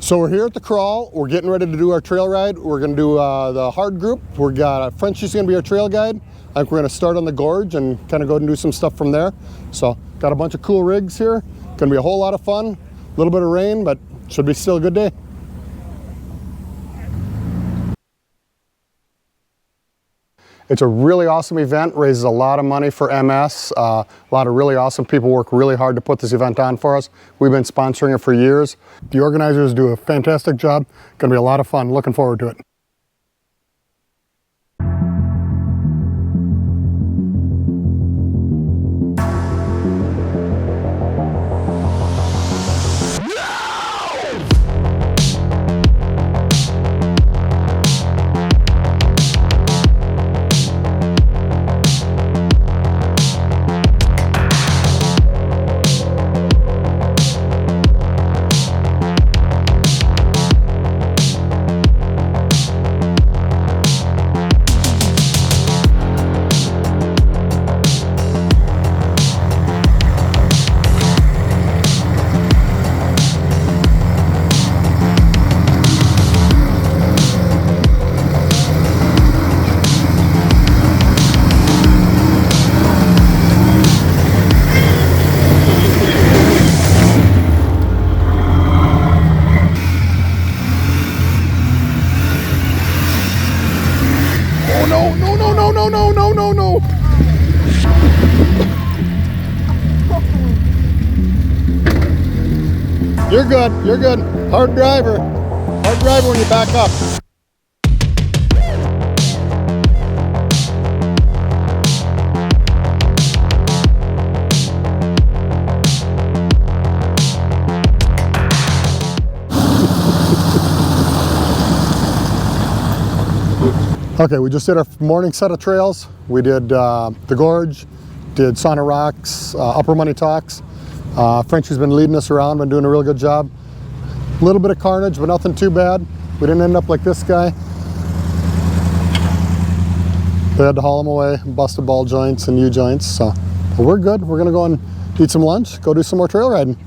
So we're here at the crawl. We're getting ready to do our trail ride. We're going to do the hard group. We've got Frenchie's going to be our trail guide. I think we're going to start on the gorge and kind of go and do some stuff from there. So got a bunch of cool rigs here. Going to be a whole lot of fun. A little bit of rain, but should be still a good day. It's a really awesome event, raises a lot of money for MS. A lot of really awesome people work really hard to put this event on for us. We've been sponsoring it for years. The organizers do a fantastic job. Gonna be a lot of fun. Looking forward to it. No. You're good. Hard driver when you back up. Okay, we just did our morning set of trails. We did the gorge, did Sauna Rocks, Upper Money Talks. Frenchie's been leading us around, been doing a real good job. A little bit of carnage, but nothing too bad. We didn't end up like this guy. They had to haul him away, busted ball joints and U-joints, so but we're good. We're gonna go and eat some lunch, go do some more trail riding.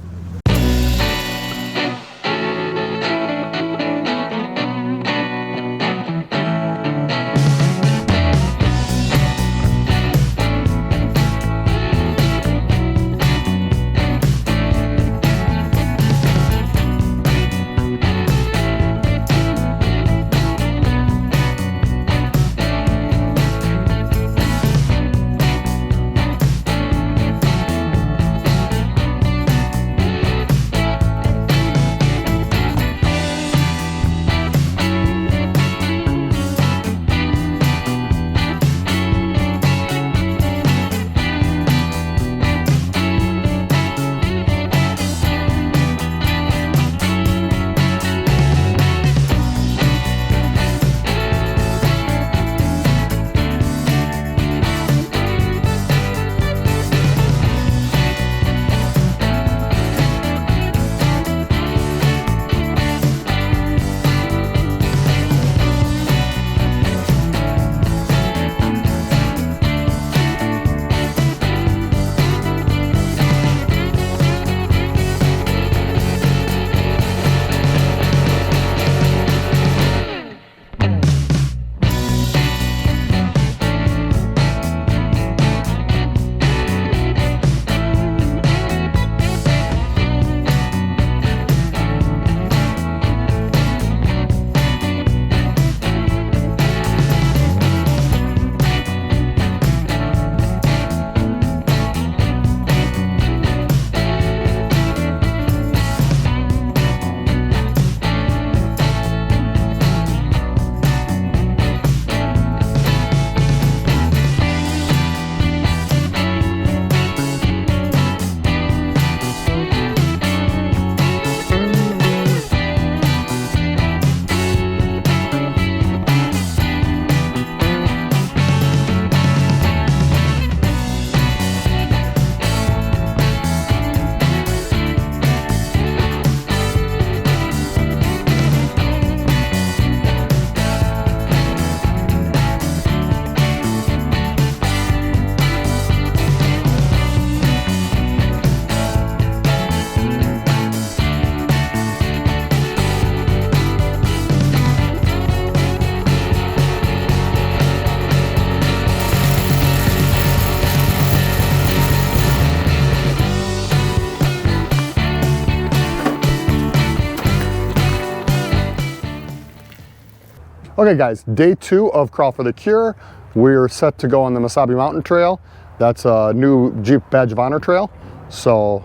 Okay guys, day 2 of Crawl for the Cure. We're set to go on the Mesabi Mountain Trail. That's a new Jeep Badge of Honor trail. So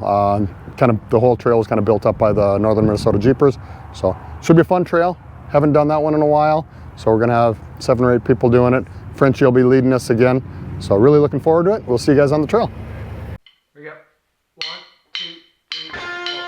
kind of the whole trail is kind of built up by the Northern Minnesota Jeepers. So should be a fun trail. Haven't done that one in a while. So we're gonna have 7 or 8 people doing it. Frenchie will be leading us again. So really looking forward to it. We'll see you guys on the trail. Here we go. 1, 2, 3, 4.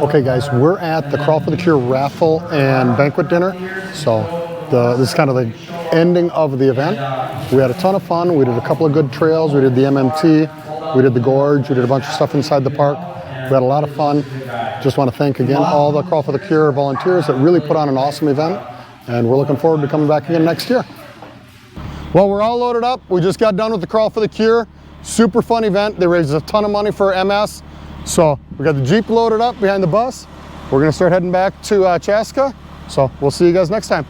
Okay guys, we're at the Crawl for the Cure raffle and banquet dinner. So this is kind of the ending of the event. We had a ton of fun. We did a couple of good trails. We did the MMT, we did the gorge, we did a bunch of stuff inside the park. We had a lot of fun. Just want to thank again all the Crawl for the Cure volunteers that really put on an awesome event. And we're looking forward to coming back again next year. Well, we're all loaded up. We just got done with the Crawl for the Cure. Super fun event. They raised a ton of money for MS. So we got the Jeep loaded up behind the bus. We're gonna start heading back to Chaska. So we'll see you guys next time.